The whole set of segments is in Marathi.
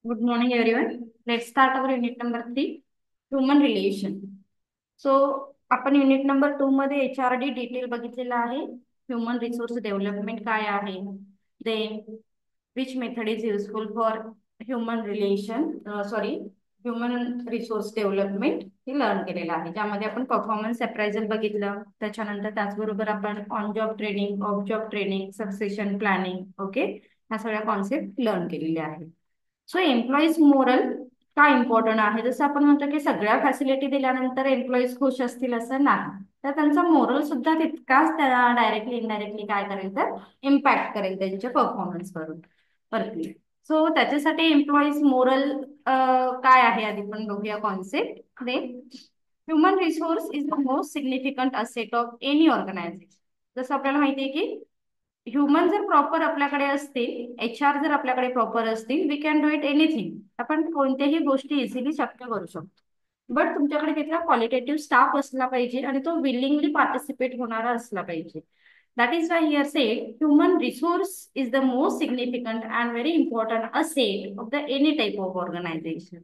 Good morning, everyone. Let's start our unit number 3, human relation. So, आपण युनिट नंबर 2 मध्ये HRD डिटेल बघितलेला आहे. ह्युमन रिसोर्स डेव्हलपमेंट काय आहे, then which method is useful for human relation sorry human resource development हे लर्न केलेलं आहे. ज्यामध्ये आपण परफॉर्मन्स अप्रायझल बघितलं, त्याच्यानंतर त्याचबरोबर आपण on job training, of job training, succession planning, okay, ह्या सगळ्या कॉन्सेप्ट लर्न केलेल्या आहेत. सो एम्प्लॉईज मोरल का इम्पॉर्टंट आहे, जसं आपण म्हणतो की सगळ्या फॅसिलिटी दिल्यानंतर एम्प्लॉईज खुश असतील असं नाही, तर त्यांचा मोरल सुद्धा तितकाच त्याला डायरेक्टली इनडायरेक्टली काय करेल तर इम्पॅक्ट करेल त्यांच्या परफॉर्मन्स वरती. सो त्याच्यासाठी एम्प्लॉईज मोरल काय आहे आधी पण बघूया concept. They human resource is the most significant asset of any organisation. जसं आपल्याला माहिती आहे की ह्युमन जर प्रॉपर आपल्याकडे असतील, HR जर आपल्याकडे प्रॉपर असतील, we can do it anything. आपण कोणत्याही गोष्टी इझिली शक्य करू शकतो. बट तुमच्याकडे तिथला क्वालिटेटिव्ह स्टाफ असला पाहिजे आणि तो विलिंगली पार्टिसिपेट होणारा असला पाहिजे. That is why here said human resource is the most significant and very important asset of the any type of organisation.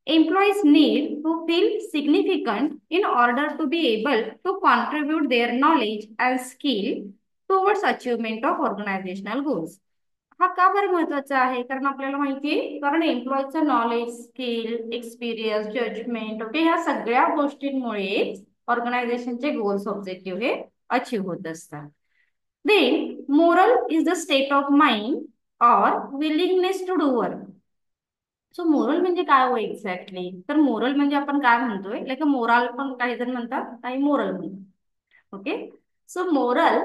Employees need to feel significant in order to be able to contribute their knowledge and skill towards achievement of organizational goals. हा का बरं महत्वाचा आहे, कारण आपल्याला माहिती आहे, कारण एम्प्लॉईचं knowledge, skill, experience, judgement, okay, ह्या सगळ्या गोष्टींमुळे ऑर्गनायझेशनचे गोल्स ऑब्जेक्टिव्ह हे अचीव्ह होत असतात. Then morale is the state of mind or willingness to do work. So morale म्हणजे काय हो एक्झॅक्टली, तर मोरल म्हणजे आपण काय म्हणतोय, लाईक मोराल पण काही जण म्हणतात, काही मोरल म्हणतात. Okay, so moral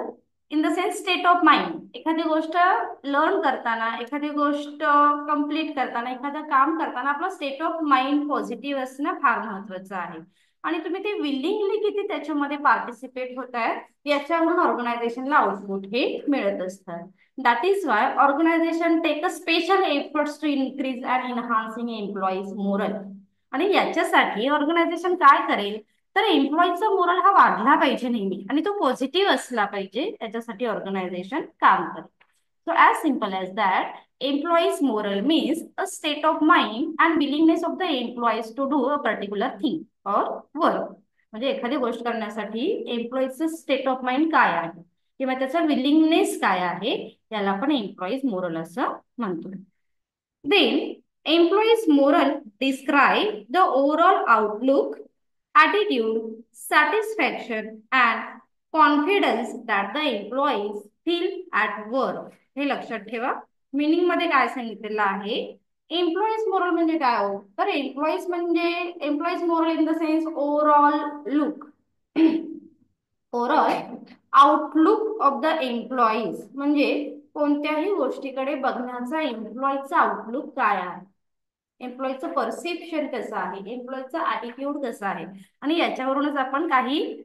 in the sense state of mind. एखादी गोष्ट लर्न करताना, एखादी गोष्ट कम्प्लीट करताना, एखादं काम करताना आपलं स्टेट ऑफ माइंड पॉझिटिव्ह असणं फार महत्वाचं आहे. आणि तुम्ही ते विलिंगली किती त्याच्यामध्ये पार्टिसिपेट होत आहे याच्यावरून ऑर्गनायझेशनला आउटपुट हे मिळत असतात. That is why organisation take a special efforts to increase and enhancing employees morale. आणि याच्यासाठी ऑर्गनायझेशन काय करेल, तर एम्प्लॉईचा मोरल हा वाढला पाहिजे नेहमी आणि तो पॉझिटिव्ह असला पाहिजे, त्याच्यासाठी ऑर्गनायझेशन काम करेल. So as simple as that employees morale means a state of mind and willingness of the employees to do a particular thing or work. म्हणजे एखादी गोष्ट करण्यासाठी एम्प्लॉईचं स्टेट ऑफ माइंड काय आहे किंवा त्याचा विलिंगनेस काय आहे, याला आपण एम्प्लॉईज मोरल असं म्हणतो. Then, employees' moral describe the overall outlook, attitude, satisfaction, and confidence that the employees feel at work. हे लक्षात ठेवा. मीनिंग मध्ये काय सांगितलेलं आहे, एम्प्लॉईज मोरल म्हणजे काय हो, तर एम्प्लॉईज म्हणजे employees moral in the sense overall look, overall outlook of the employees, म्हणजे कोणत्याही गोष्टीकडे बघण्याचा एम्प्लॉईचा आउटलुक काय आहे, एम्प्लॉईचं परसेप्शन कसं आहे, एम्प्लॉईचा ॲटिट्यूड कसा आहे. आणि याच्यावरूनच आपण काही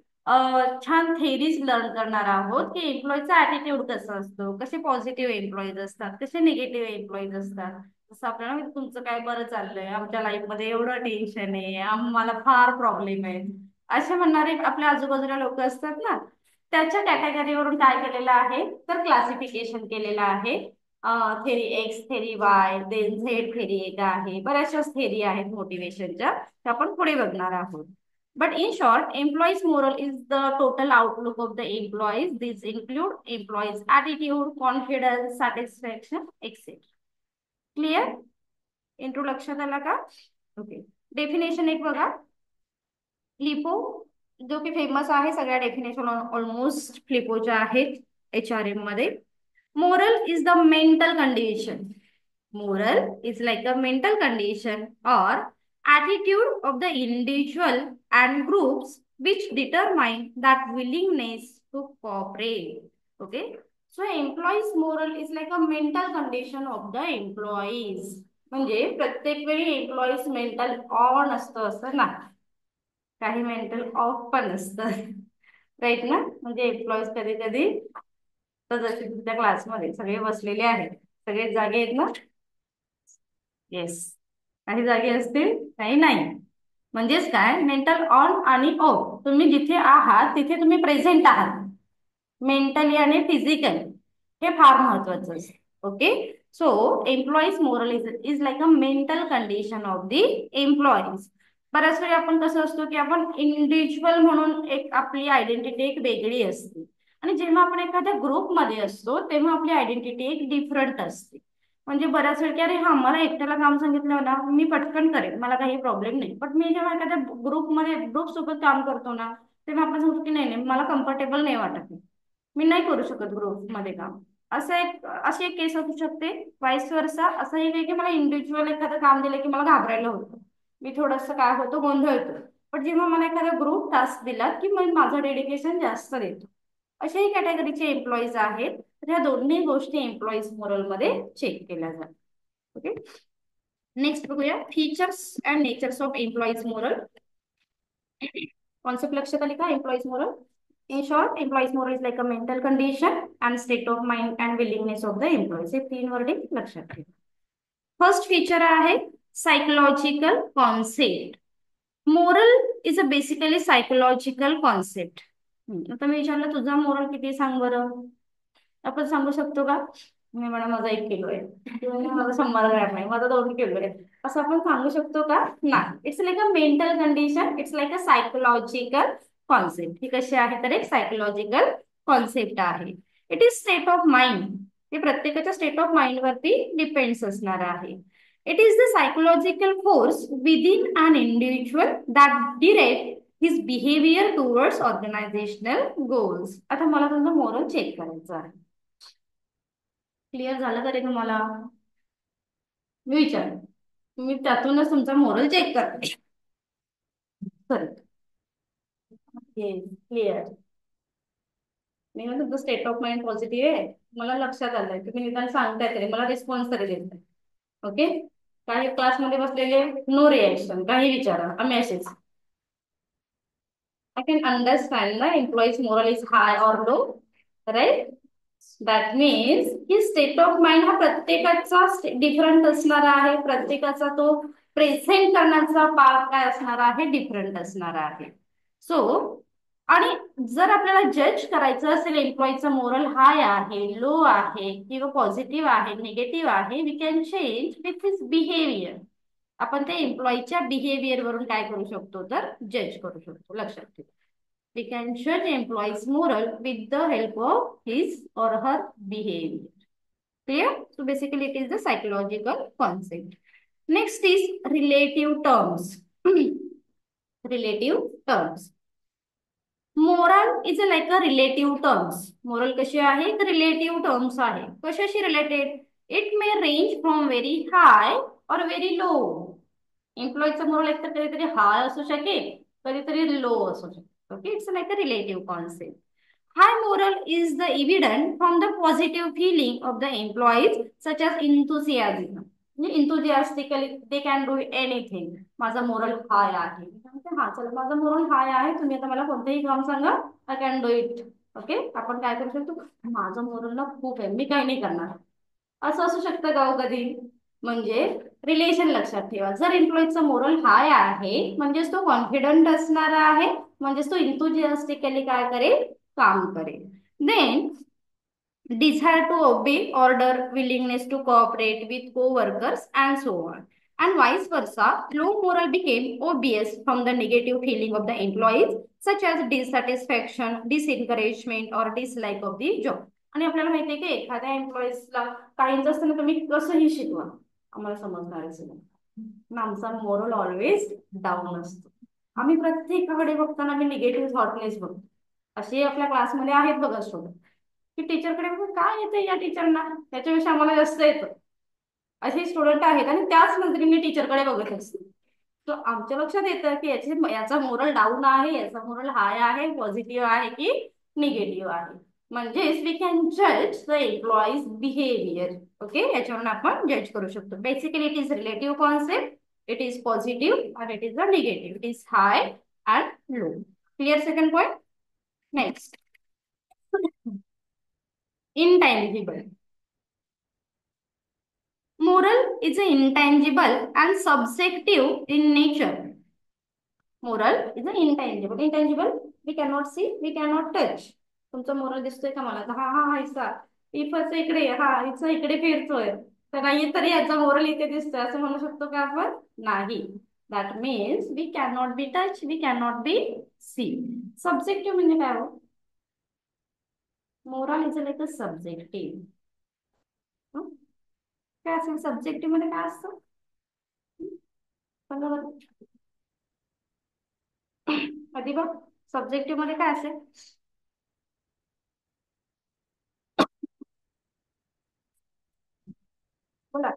छान थेरीज लर्न करणार आहोत की एम्प्लॉईचा ॲटिट्यूड कसा असतो, कसे पॉझिटिव्ह एम्प्लॉईज असतात, कसे निगेटिव्ह एम्प्लॉईज असतात. जसं आपल्याला माहिती, तुमचं काय बरं चाललंय, आमच्या लाईफमध्ये एवढं टेन्शन आहे, आम्हाला फार प्रॉब्लेम आहे, असे म्हणणारे आपल्या आजूबाजूला लोक असतात ना, त्याच्या कॅटेगरीवरून काय केलेलं आहे, तर क्लासिफिकेशन केलेलं आहे. Theory X, theory Y, then Z theory एक आहे, बऱ्याचशाच थेरी आहेत मोटिवेशनच्या, त्या आपण पुढे बघणार आहोत. But in short employees moral is the total outlook of the employees. This include employees attitude, confidence, satisfaction etcetera. Clear? Intro लक्षात आला का? ओके, डेफिनेशन एक बघा. फ्लिपो जो की फेमस आहे, सगळ्या डेफिनेशन ऑलमोस्ट फ्लिपोच्या आहेत HRM मध्ये. Moral is the mental condition. Moral is like a mental condition or attitude of the individual and groups which determine that willingness to cooperate. Okay. So employees moral is like a mental condition of the employees. म्हणजे प्रत्येक वेळी एम्प्लॉईज मेंटल ऑन असतं असं नाही, काही मेंटल ऑफ पण असतं. राईट ना, म्हणजे एम्प्लॉईज कधी कधी, तर जसे तुमच्या क्लासमध्ये सगळे बसलेले आहेत, सगळे जागे आहेत ना? येस, काही जागे असतील, काही नाही. म्हणजेच काय, मेंटल ऑन आणि ऑफ, तुम्ही जिथे आहात तिथे तुम्ही प्रेझेंट आहात, मेंटली आणि फिजिकली, हे फार महत्वाचं असतं. Okay. So employees moral is like a mental condition of the employees. बऱ्याच वेळी आपण कसं असतो की आपण इंडिव्हिज्युअल म्हणून एक आपली आयडेंटिटी एक वेगळी असते, आणि जेव्हा आपण एखाद्या ग्रुपमध्ये असतो तेव्हा आपली आयडेंटिटी एक डिफरंट असते. म्हणजे बऱ्याच वेळ की अरे हा मला एकट्याला काम सांगितलं ना मी पटकन करेन, मला काही प्रॉब्लेम नाही, पण मी जेव्हा एखाद्या ग्रुपमध्ये ग्रुप सोबत काम करतो ना तेव्हा आपण सांगतो की नाही नाही मला कम्फर्टेबल नाही वाटत, मी नाही करू शकत ग्रुपमध्ये काम. असं एक अशी एक केस असू शकते. वाईस वर्सा असंही नाही की मला इंडिव्हिज्युअल एखादं काम दिलं की मला घाबरायला होतं, मी थोडंसं काय होतं गोंधळतो. पण जेव्हा मला एखादा ग्रुप टास्क दिला की मग माझं डेडिकेशन जास्त देतो. अशाही कॅटेगरीचे एम्प्लॉईज आहेत. तर ह्या दोन्ही गोष्टी एम्प्लॉईज मोरलमध्ये चेक केल्या जातात. ओके. नेक्स्ट बघूया features and natures of employees morale. Concept लक्षात आली का employees morale? In short, employees moral is like a mental condition and state of mind and willingness of the employees. हे तीन वर्डिंग लक्षात ठेवा. फर्स्ट फीचर आहे psychological concept. Moral is a basically psychological concept. आता मी विचारलं तुझा मोरल किती सांग बरं, आपण सांगू शकतो का? मी म्हणा माझा 1 किलो आहे किंवा माझा 100 ग्रॅम आहे, माझा 2 किलो आहे, असं आपण सांगू शकतो का? नाही. It's like a mental condition, it's like a psychological concept. ही कशी आहे तर एक सायकोलॉजिकल कॉन्सेप्ट आहे. It is state of mind. ते प्रत्येकाच्या स्टेट ऑफ माइंड वरती डिपेंड्स असणार आहे. It is the psychological force within an individual that direct his behaviour towards organisational goals. आता मला तुमचं मोरल चेक करायचं आहे. क्लिअर झालं का रे तुम्हाला? मी विचार तुम्ही त्यातूनच तुमचा मोरल चेक करते. सॉरी. येस. क्लिअर. मी ना तुमचं स्टेट ऑफ माइंड पॉझिटिव्ह आहे, मला लक्षात आलंय तुम्ही निदान सांगताय तरी मला रिस्पॉन्स तरी देताय. ओके. काही क्लासमध्ये बसलेले नो रिएक्शन, काही विचारा आम्ही असेच. I can understand the employee's moral is high or low, right? That means he state of mind हा प्रत्येकाचा डिफरंट असणार आहे, प्रत्येकाचा तो प्रेझेंट करण्याचा पार्ट काय असणार आहे डिफरंट असणार आहे. सो आणि जर आपल्याला जज करायचं असेल एम्प्लॉईचं मोरल हाय आहे, लो आहे किंवा पॉझिटिव्ह आहे, निगेटिव्ह आहे, we can change with his behaviour. आपण त्या एम्प्लॉईच्या बिहेवियर वरून काय करू शकतो तर जज करू शकतो. लक्षात ठेवा. We can judge employee's moral with the help of his or her behavior. Clear? So basically it is the psychological concept. Next is relative terms. Relative terms. Moral is like a relative terms. Moral कशी आहे? एक relative terms आहे. कशाशी related? It may range from very high or very low. एम्प्लॉईचा मोरल एक तर कधीतरी हाय असू शकेल, कधीतरी लो असू शकेल. Okay, it's like a relative concept. High moral is the evident from the positive feeling of the employees, such as enthusiasm. Enthusiastically they can do anything. माझा मोरल हाय आहे. हा चला माझा मोरल हाय आहे, तुम्ही आता मला कोणतेही काम सांगा, I can do it. Okay. आपण काय करू शकतो, माझं मोरल ना खूप आहे, मी काही नाही करणार, असं असू शकतं का हो कधी? म्हणजे रिलेशन लक्षात ठेवा. जर एम्प्लॉईचा मोरल हाय आहे म्हणजेच तो कॉन्फिडंट असणार आहे, म्हणजेच तो इन्थुजियास्टिकली काय करेल काम करेल. Then desire to obey order, willingness to cooperate with co-workers, and so on. And vice versa, low moral became obvious from the negative feeling of the employees, such as dissatisfaction, disencouragement, or dislike of the job. आणि आपल्याला माहिती आहे की एखाद्या एम्प्लॉईजला काहीच असताना तुम्ही कसंही शिकवा, आम्हाला समजणारच नाही. आमचा मोरल ऑलवेज डाऊन असतो. आम्ही प्रत्येकाकडे बघताना आम्ही निगेटिव्ह थॉटनेस बघतो. असे आपल्या क्लासमध्ये आहेत बघा स्टुडंट की टीचरकडे बघून काय येतं या टीचरना, त्याच्याविषयी आम्हाला जास्त येतं, असे स्टुडंट आहेत आणि त्याच नजरेने टीचरकडे बघत असते. तर आमच्या लक्षात येतं की याचा मोरल डाऊन आहे, याचा मोरल हाय आहे, पॉझिटिव्ह आहे की निगेटिव्ह आहे. म्हणजेच वी कॅन जज द एम्प्लॉईज बिहेवियर. ओके. याच्यावरून आपण जज करू शकतो. Basically it is relative concept, it is positive and it is the negative. It is high and low. Clear second point? Next. Intangible. Moral is intangible and subjective in nature. Moral is intangible. Intangible we cannot see, we cannot touch. तुमचा मोरल दिसतोय का मला? हा हा हा ऐसा इफच इकडे, हा इथं इकडे फिरतोय तर नाहीये, तरी याचा मोरल इथे दिसतोय असं म्हणू शकतो का आपण? नाही. That means we can not be touch, we can not be see. Subjective म्हणजे काय हो? Morale is like a subjective. काय असेल सब्जेक्टिव्ह मध्ये, काय असतं? सांगा बरं. आधी बघ, सब्जेक्टिव्ह मध्ये काय असेल? बोला.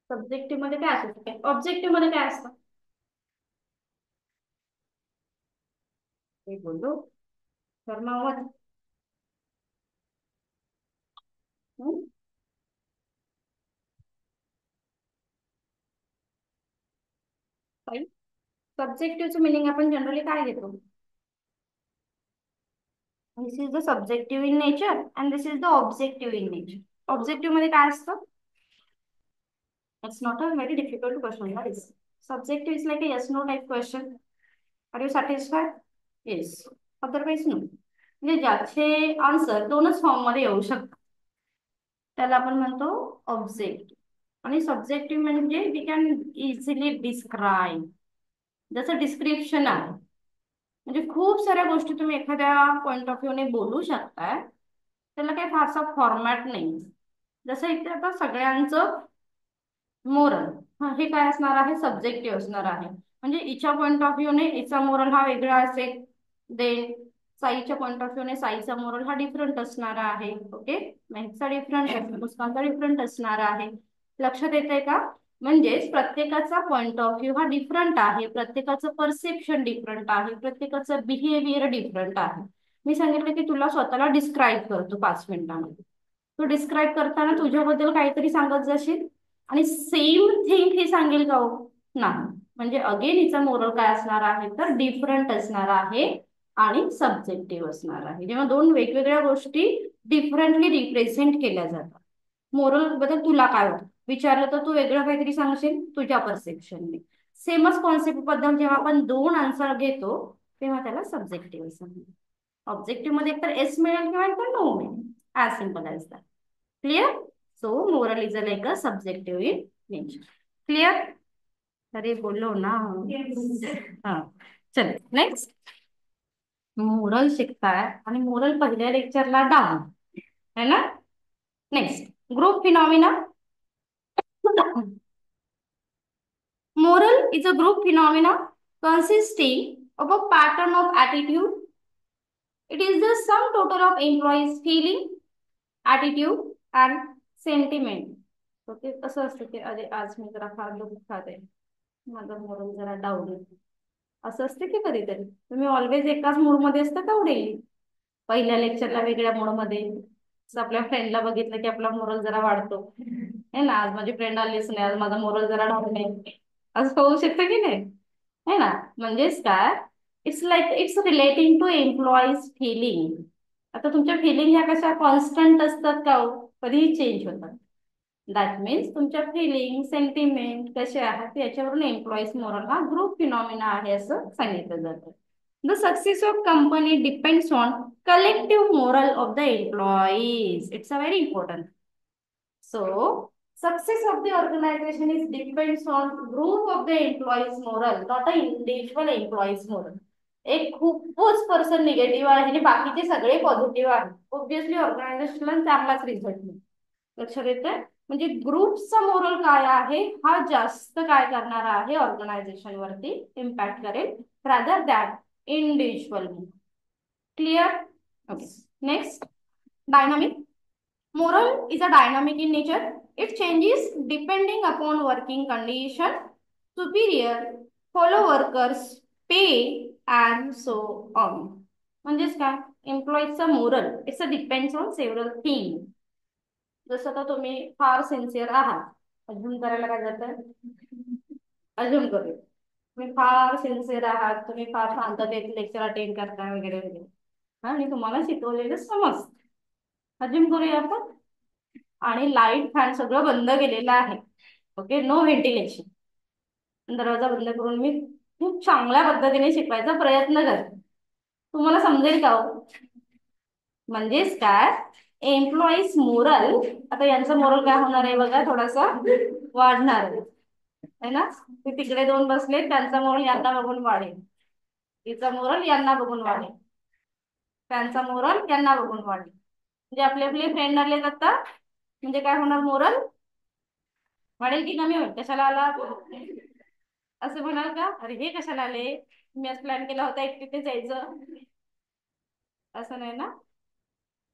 सब्जेक्टिव्ह मध्ये काय असेल? ऑब्जेक्टिव्ह मध्ये काय असतं? हे बोललो तर मग सब्जेक्टिव्हचं मिनिंग आपण जनरली काय घेतो? This is the subjective in nature and this is the objective in nature. Objective मध्ये काय असतं? It's not a very difficult question guys. Subjective is like a yes no type question. Are you satisfied? Yes. Otherwise no. म्हणजे ज्याचे आन्सर दोनच फॉर्म मध्ये येऊ शकतात त्याला आपण म्हणतो ऑब्जेक्टिव्ह. आणि सब्जेक्टिव्ह म्हणजे वी कॅन इझिली डिस्क्राईब. जसं डिस्क्रिप्शन आहे, म्हणजे खूप साऱ्या गोष्टी तुम्ही एखाद्या पॉइंट ऑफ व्ह्यूने बोलू शकताय. त्याला काही फारसा फॉर्मॅट नाही. जसं इथे आता सगळ्यांचं मोरल, हे काय असणार आहे? सब्जेक्टिव्ह असणार आहे. म्हणजे हिच्या पॉइंट ऑफ व्ह्यूने हिचा मोरल हा वेगळा असेल. देन साईच्या पॉइंट ऑफ व्ह्यूने साईचा मोरल हा डिफरंट असणार आहे. ओके, मॅथ्सचा डिफरंट, मुस्कानचा डिफरंट असणार आहे. लक्षात येतंय का? म्हणजेच प्रत्येकाचा पॉइंट ऑफ व्ह्यू हा डिफरंट आहे, प्रत्येकाचं परसेप्शन डिफरंट आहे, प्रत्येकाचं बिहेवियर डिफरंट आहे. मी सांगितलं की तुला स्वतःला डिस्क्राईब करतो 5 मिनिटांमध्ये. तू डिस्क्राईब करताना तुझ्याबद्दल काहीतरी सांगत जाशील आणि सेम थिंग हे सांगेल का हो? नाही. म्हणजे अगेन हिचा मोरल काय असणार आहे? तर डिफरंट असणार आहे आणि सब्जेक्टिव्ह असणार आहे. जेव्हा दोन वेगवेगळ्या गोष्टी डिफरंटली रिप्रेझेंट केल्या जातात. मोरल बद्दल तुला काय वाटतं विचारलं तर तू वेगळं काहीतरी सांगशील तुझ्या परसेप्शनने. सेमच कॉन्सेप्ट बद्दल जेव्हा आपण दोन आन्सर घेतो तेव्हा त्याला सब्जेक्टिव्ह असं म्हणतात. ऑब्जेक्टिव्ह मध्ये एकतर एस मिळेल किंवा एकतर नो मिळेल. As simple as that. Clear? So moral is like a subjective in nature. Clear? अरे बोलो ना. हा, चल नेक्स्ट. मोरल शिकताय आणि मोरल पहिल्या लेक्चरला डाऊन है ना. Next, group phenomena. Moral is a group phenomena consisting of a pattern of attitude. It is the sum total of employees' feeling, attitude and sentiment. So ते कसं असतं की अरे आज मी जरा फार दुःखात आहे, माझा मोरल जरा डाऊन आहे, असं असते की कधीतरी. तुम्ही ऑलवेज एकाच मूड मध्ये असता का डेली? पहिल्या लेक्चरला वेगळ्या मूड मध्ये, आपल्या फ्रेंडला बघितलं की आपला मोरल जरा वाढतो, है ना. आज माझी फ्रेंड आलीच नाही, आज माझा मोरल जरा डाऊन आहे, असं होऊ शकतं की नाही? है ना. म्हणजेच काय, it's like it's relating to employees feeling. आता तुमच्या फिलिंग ह्या कशा कॉन्स्टंट असतात का हो? कधीही चेंज होतात. दॅट मीन्स तुमच्या फिलिंग सेंटिमेंट कसे आहेत याच्यावरून एम्प्लॉईज मोरल हा ग्रुप फिनॉमिना आहे असं सांगितलं जातं. The success of company depends on collective moral of the employees. It's a very important. So, success of the organization is depends on group of the employees moral, not a individual employees moral. एक खूपच पर्सन निगेटिव्ह आहे आणि बाकीचे सगळे पॉझिटिव्ह आहेत, ऑब्विसली ऑर्गनायझेशनला चांगलाच रिझल्ट मिळेल. लक्षात येतंय? म्हणजे ग्रुपचा मोरल काय आहे हा जास्त काय करणार आहे, ऑर्गनायझेशन वरती इम्पॅक्ट करेल rather that individual. Clear? Okay. Next, dynamic. Moral is a dynamic in nature. It changes depending upon working condition, superior, follow workers, pay and so on. म्हणजेच काय, एम्प्लॉईजचा morale it's a depends on several thing. जसं का तुम्ही फार सिन्सिअर आहात, अजून करायला काय जातं, अजून करूया. तुम्ही फार सिन्सिअर आहात, तुम्ही फार शांततेत लेक्चर अटेंड करताय वगैरे वगैरे, आणि तुम्हाला शिकवलेलं समजतं. अजून करूया आपण. आणि लाईट फॅन सगळं बंद केलेलं आहे. Okay, no ventilation. दरवाजा बंद करून मी खूप चांगल्या पद्धतीने शिकवायचा प्रयत्न करते. तुम्हाला समजेल का हो? म्हणजेच काय, एम्प्लॉईज मोरल, आता यांचं मोरल काय होणार आहे बघा, थोडासा वाढणार आहे ना. ते तिकडे दोन बसले, त्यांचा मोरल यांना बघून वाढेल, तिचा मोरल यांना बघून वाढेल, त्यांचा मोरल यांना बघून वाढेल. म्हणजे आपले आपले फ्रेंड आले आता, म्हणजे काय होणार, मोरल वाढेल की कमी होईल? कशाला आला असं म्हणाल का, अरे हे कशाला आले, मी आज प्लॅन केला होता एकटीने जायचं, असं नाही ना.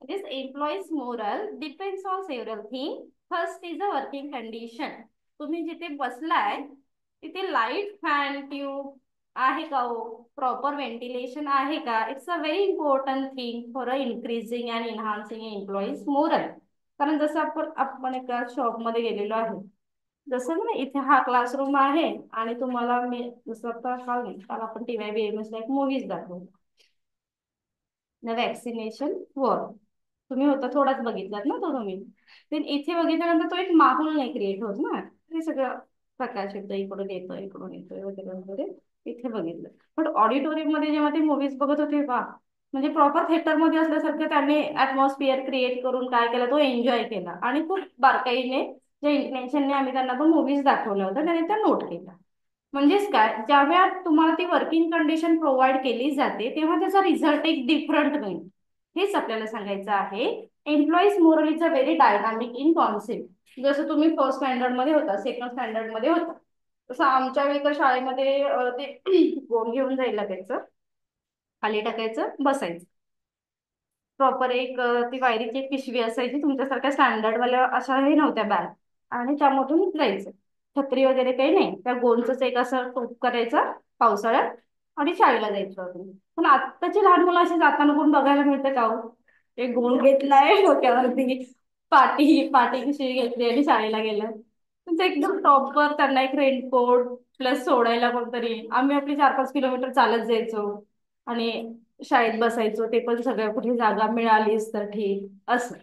This employees moral depends on several things. First is the working condition. तुम्ही जिथे बसलाय तिथे लाईट, फॅन, ट्यूब आहे का हो, प्रॉपर व्हेंटिलेशन आहे का, it's a very important thing for a increasing and enhancing employees moral. कारण जसं आपण एका शॉपमध्ये गेलेलो आहे, जसं ना इथे हा क्लासरूम आहे, आणि तुम्हाला मी जसं आता काल आपण TVBMS ला एक मूवीज दाखवली, द वॅक्सिनेशन वॉर. तुम्ही होता थोडाच बघितलात ना तो तुम्ही. तर इथे बघितल्यानंतर तो एक माहोल नाही क्रिएट होत ना, हे सगळं प्रकाश येतो इकडून येतोय वगैरे वगैरे, इथे बघितलं. पण ऑडिटोरियम मध्ये जेव्हा ते मूवीज बघत होते बा, म्हणजे प्रॉपर थिएटर मध्ये असल्यासारखं त्यांनी ऍटमॉस्फिअर क्रिएट करून काय केलं, तो एन्जॉय केला, आणि खूप बारकाईने ज्या इंटेन्शनने आम्ही त्यांना तो मूवीज दाखवला होता त्याने त्या नोट केला. म्हणजेच काय, ज्या वेळात तुम्हाला ती वर्किंग कंडिशन प्रोव्हाइड केली जाते तेव्हा त्याचा रिझल्ट एक डिफरंट होईल, हेच आपल्याला सांगायचं आहे. Employees moral is a very dynamic in concept. जसं तुम्ही फर्स्ट स्टँडर्ड मध्ये होता, सेकंड स्टँडर्ड मध्ये होता, तसं आमच्या वेळी तर शाळेमध्ये ते गोम घेऊन जायला लागायचं, खाली टाकायचं, बसायचं. प्रॉपर एक ती वायरीची एक पिशवी असायची तुमच्यासारख्या स्टँडर्ड वाल्या अशा हे नव्हत्या बॅग, आणि त्यामधून जायचं. छत्री वगैरे काही नाही, त्या गोलच एक असं टोप करायचं पावसाळ्यात, आणि शाळेला जायचं होतं. पण आत्ताची लहान मुलं अशी जाताना कोण बघायला मिळतं का हो? एक गोल घेतलाय डोक्यावरती, पाटी पाटी पिशवी घेतली आणि शाळेला गेलं. म्हणजे एकदम प्रॉपर त्यांना एक रेनकोट, प्लस सोडायला कोणतरी, आम्ही आपली 4-5 किलोमीटर चालत जायचो, आणि शाळेत बसायचो, ते पण सगळ्या कुठे जागा मिळालीच तर ठीक असं.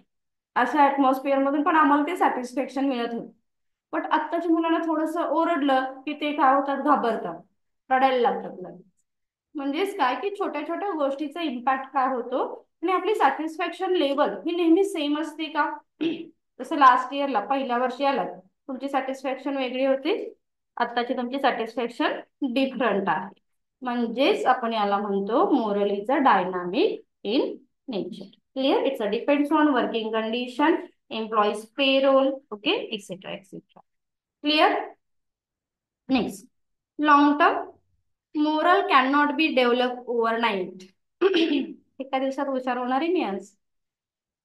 अशा ऍटमॉस्फिअर मधून पण आम्हाला ते सॅटिस्फॅक्शन मिळत होतं. पण आत्ताच्या मुलांना थोडस ओरडलं की ते काय होतात, घाबरतात, रडायला लागतात लगेच. म्हणजेच काय की छोट्या छोट्या गोष्टीचा इम्पॅक्ट काय होतो, आणि आपली सॅटिस्फॅक्शन लेवल ही नेहमी सेम असते का? जसं लास्ट इयरला, पहिल्या वर्षी आला, तुमची सॅटिस्फॅक्शन वेगळी होती, आत्ताची तुमची सॅटिस्फॅक्शन डिफरंट आहे. म्हणजेच आपण याला म्हणतो moral is a dynamic in nature. Clear? It's a depends on working condition, employees payroll, okay, etcetera etcetera. Clear? Next, long term moral can not B develop overnight. एका दिवसात हुशार होणार आहे मी आज,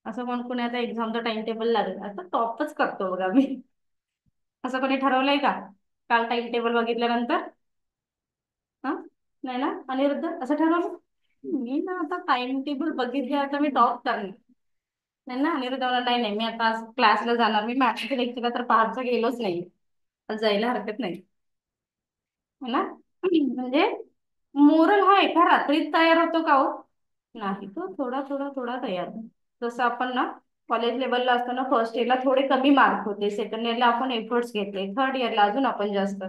असं कोण कोणी आता एक्झामचं टाइम टेबल लागेल आता टॉपच करतो बघा मी, असं कोणी ठरवलंय का काल टाइम टेबल बघितल्यानंतर? हा, नाही ना. अनिरुद्ध, असं ठरवलं मी ना आता टाइम टेबल बघितले आता मी टॉप करणार, नाही ना. अनिरुद्ध मला, नाही नाही, मी आता आज क्लासला जाणार, मी मॅथ्सच्या लेक्चरला तर पाचचा गेलोच नाही, आज जायला हरकत नाही, है ना. म्हणजे मोरल हा एका रात्रीत तयार होतो का हो? नाही, तो थोडा थोडा थोडा तयार होतो. जसं आपण ना कॉलेज लेवलला असताना फर्स्ट इयरला थोडे कमी मार्क होते, सेकंड इयरला आपण एफर्ट्स घेतले, थर्ड इयरला अजून आपण जास्त.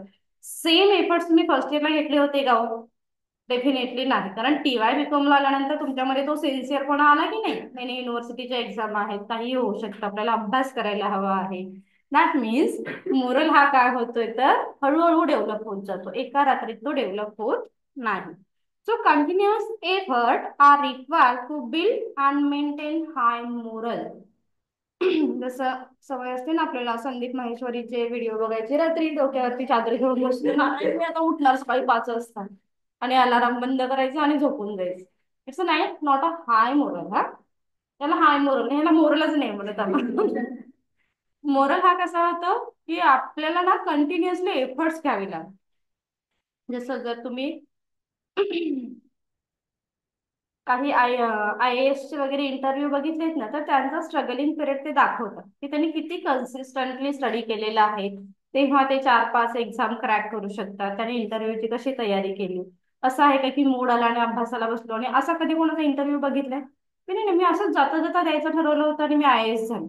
सेम एफर्ट्स तुम्ही फर्स्ट इयरला घेतले होते का हो? डेफिनेटली नाही, कारण TY BCom ला आल्यानंतर तुमच्यामध्ये तो सिन्सिअरपणा आला की नाही, नाही युनिव्हर्सिटीच्या एक्झाम आहेत, काही होऊ शकतं, आपल्याला अभ्यास करायला हवा आहे. दॅट मीन्स मोरल हा काय होतोय तर हळूहळू डेव्हलप होत जातो, एका रात्रीत तो डेव्हलप होत नाही. So continuous effort are required to build and maintain high morale. जसं सवय असते ना आपल्याला संदीप माहेश्वरीचे व्हिडिओ बघायचे, रात्री डोक्यावरती चादर घेऊन बसले ना, मी आता उठणार सकाळी 5 वाजता, आणि अलाराम बंद करायचं आणि झोपून जायचं. इट्स नाही, नॉट अ हाय मोरल. हा, त्याला हाय मोरल, ह्याला मोरलच नाही म्हणत आपण. मोरल हा कसा होतो की आपल्याला ना कंटिन्युअसली एफर्ट्स घ्यावे लागतात. जसं जर तुम्ही काही IAS चे वगैरे इंटरव्ह्यू बघितलेत ना, तर त्यांचा स्ट्रगलिंग पिरियड ते दाखवतात की त्यांनी किती कन्सिस्टंटली स्टडी केलेला आहे, तेव्हा ते 4-5 एक्झाम क्रॅक करू शकतात, त्याने इंटरव्ह्यूची कशी तयारी केली. असं आहे का की मूड आला आणि अभ्यासाला बसलो, आणि असा कधी कोणाचा इंटरव्ह्यू बघितलाय की नाही मी असंच जाता जाता द्यायचं ठरवलं होतं आणि मी IAS झाले.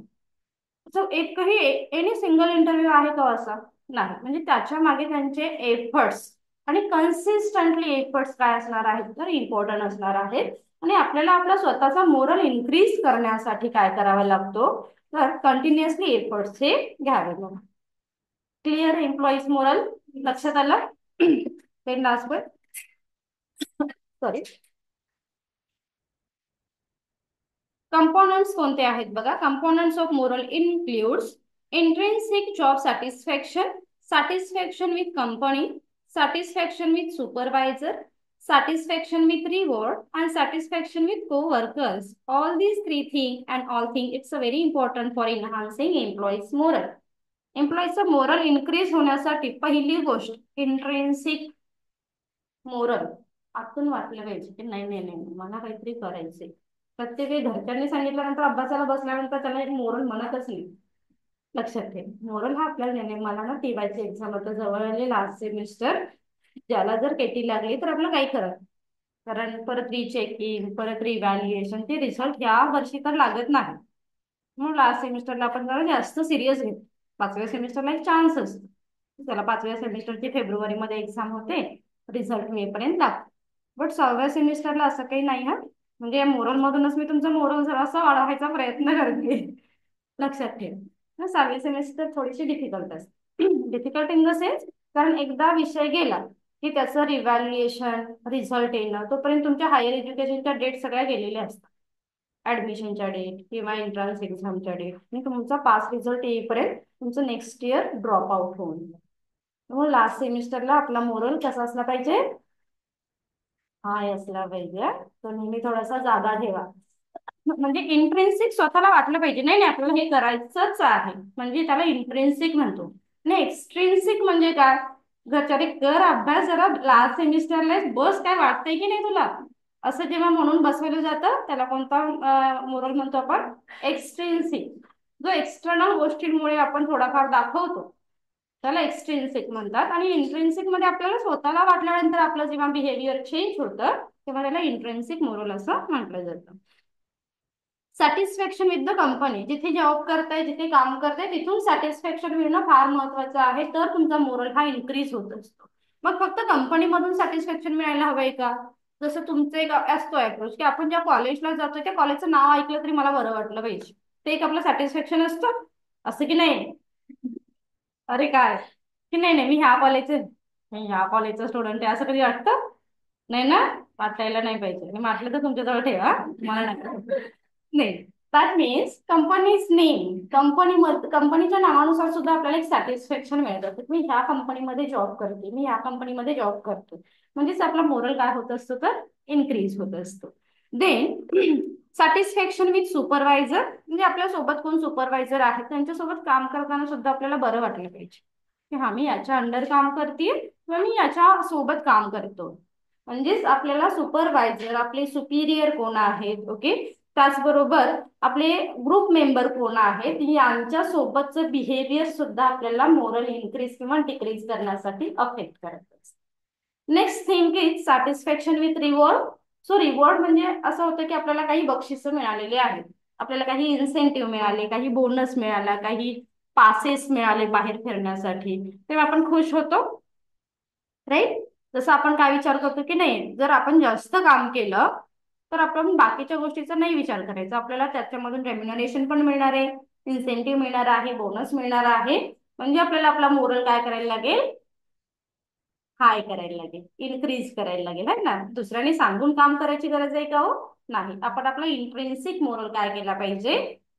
सो एकही एनी सिंगल इंटरव्ह्यू आहे तो असा नाही, म्हणजे त्याच्या मागे त्यांचे एफर्ट्स आणि कन्सिस्टंटली एफर्ट्स काय असणार आहेत तर इम्पॉर्टंट असणार आहेत. आणि आपल्याला आपला स्वतःचा मोरल इन्क्रीज करण्यासाठी काय करावा लागतो तर कंटिन्युअसली एफर्ट्स हे घ्यावे लागतात. क्लिअर एम्प्लॉईज मोरल लक्षात आलं. पेन लास्ट पण सॉरी. कंपोनंट्स कोणते आहेत बघा. Components of moral includes intrinsic job satisfaction, satisfaction with company, satisfaction with supervisor, satisfaction with reward and satisfaction with co-workers. All these three things and all things it's a very important for enhancing employees moral. एम्प्लॉईचा मोरल इन्क्रीज होण्यासाठी पहिली गोष्ट इंट्रेन्सिक मोरल. आतून वाटलं पाहिजे की नाही नाही नाही मला काहीतरी करायचंय. प्रत्येक वेळी घरच्यांनी सांगितल्यानंतर अभ्यासाला बसल्यानंतर त्याला एक मोरल मनातच नाही. लक्षात ठेव मोरल हा आपल्याला नाही. मला ना टीवायची एक्झाम आता जवळ आली लास्ट सेमिस्टर. ज्याला जर केटी लागली तर आपलं काही करत कारण परत रिचेकिंग परत रिव्हॅल्युएशन ते रिझल्ट या वर्षी तर लागत नाही. म्हणून लास्ट सेमिस्टरला आपण जरा जास्त सिरियस घेतो. 5व्या सेमिस्टरला एक चान्स असतो. त्याला 5व्या सेमिस्टरची फेब्रुवारीमध्ये एक्झाम होते. रिझल्ट मे पर्यंत लागतो. बट 6व्या सेमिस्टरला असं काही नाही हा. म्हणजे या मोरल मधूनच मी तुमचा मोरल जरासा वाढवायचा प्रयत्न करते. लक्षात ठेव. 6वी सेमिस्टर थोडीशी डिफिकल्ट असते. डिफिकल्ट इन द सेन्स कारण एकदा विषय गेला की त्याचं रिव्हॅल्युएशन रिझल्ट येणं तोपर्यंत तुमच्या हायर एज्युकेशनच्या डेट सगळ्या गेलेल्या असतात. ऍडमिशनच्या डेट किंवा एंट्रन्स एक्झामच्या डेट आणि तुमचा पास रिझल्ट येईपर्यंत तुमचं नेक्स्ट इयर ड्रॉप आउट होऊन जाईल. मग लास्ट सेमिस्टरला आपला मोरल कसा असला पाहिजे हाय असला पाहिजे. तो नेहमी थोडासा जागा ठेवा. म्हणजे इंट्रेन्सिक स्वतःला वाटलं पाहिजे नाही नाही आपल्याला हे करायचंच आहे म्हणजे त्याला इंट्रेन्सिक म्हणतो. नाही एक्सट्रिन्सिक म्हणजे काय घरच्या कर अभ्यास जरा लास्ट सेमिस्टरला बस काय वाटतंय की नाही तुला असं जेव्हा म्हणून बसवलं जातं त्याला कोणता मोरल म्हणतो आपण एक्सट्रिन्सिक. जो एक्सटर्नल गोष्टींमुळे आपण थोडाफार दाखवतो त्याला एक्सट्रिन्सिक म्हणतात. आणि इंट्रेन्सिक मध्ये आपल्याला स्वतःला वाटल्यानंतर आपलं जेव्हा बिहेवियर चेंज होतं तेव्हा त्याला इंट्रेन्सिक मोरल असं म्हटलं जातं. सॅटिस्फॅक्शन विथ द कंपनी जिथे जॉब करताय जिथे काम करताय तिथून सॅटिस्फॅक्शन मिळणं फार महत्वाचं आहे तर तुमचा मोरल हा इन्क्रीज होत असतो. मग फक्त कंपनीमधून सॅटिस्फॅक्शन मिळायला हवंय का जसं तुमचं एक असतो अप्रोच की आपण ज्या कॉलेजला जातोय त्या कॉलेजचं नाव ऐकलं तरी मला बरं वाटलं पाहिजे. ते एक आपलं सॅटिस्फॅक्शन असतं असं की नाही. अरे काय की नाही नाही मी ह्या कॉलेजचा स्टुडंट आहे असं कधी वाटतं नाही ना. वाटायला नाही पाहिजे. मी म्हटलं तर तुमच्याजवळ ठेवा मला नाही. नाही दॅट मीन्स कंपनीज नेम कंपनीच्या नावानुसार सुद्धा आपल्याला एक सॅटिस्फॅक्शन मिळत मी ह्या कंपनीमध्ये जॉब करते मी ह्या कंपनीमध्ये जॉब करतो. म्हणजेच आपला मोरल काय होत असतो तर इन्क्रीज होत असतो. देन सॅटिस्फॅक्शन विथ सुपरवायझर म्हणजे आपल्या सोबत कोण सुपरवायझर आहेत त्यांच्यासोबत काम करताना सुद्धा आपल्याला बरं वाटलं पाहिजे की हा मी याच्या अंडर काम करते किंवा मी याच्या सोबत काम करतो. म्हणजेच आपल्याला सुपरवायझर आपले सुपिरियर कोण आहेत ओके त्याचबरोबर आपले ग्रुप मेंबर कोण आहेत यांच्या सोबतचं बिहेवियर सुद्धा आपल्याला मोरल इन्क्रीज किंवा डिक्रीज करण्यासाठी अफेक्ट करत असते. Next thing is satisfaction with reward. So reward म्हणजे असं होतं की आपल्याला काही बक्षिसं मिळालेली आहेत. आपल्याला काही इन्सेंटिव्ह मिळाले काही बोनस मिळाला काही पासेस मिळाले बाहेर फिरण्यासाठी तेव्हा आपण खुश होतो राईट. जसं आपण काय विचार करतो की नाही जर आपण जास्त काम केलं तर आपण बाकीच्या गोष्टीचा नाही विचार करायचा आपल्याला त्याच्यामधून रेम्युनरेशन पण मिळणार आहे इन्सेंटिव्ह मिळणार आहे बोनस मिळणार आहे. म्हणजे आपल्याला आपला मोरल काय करायला लागेल हाय करायला लागेल इन्क्रीज करायला लागेल है ना. दुसऱ्याने सांगून काम करायची गरज आहे का हो नाही. आपण आपला इंट्रेन्सिक मोरल काय केला पाहिजे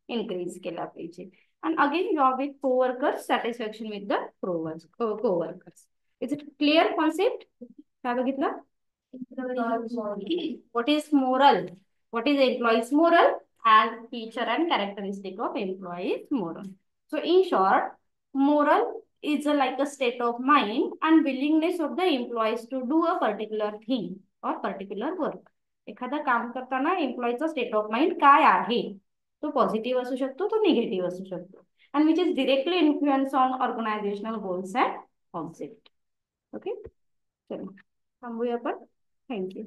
इन्क्रीज केला पाहिजे. and again job with co-workers satisfaction with the co-workers. Is it clear concept काय बघितलं. what is moral what is employees moral and feature and characteristic of employees moral. So in short moral is like a state of mind and willingness of the employees to do a particular thing or particular work. एखादा काम करताना एम्प्लॉईचा स्टेट ऑफ माइंड काय आहे तो पॉझिटिव्ह असू शकतो तो निगेटिव्ह असू शकतो and which is directly influence on organizational goals and object. Okay चलो थांबूया आपण. थँक्यू.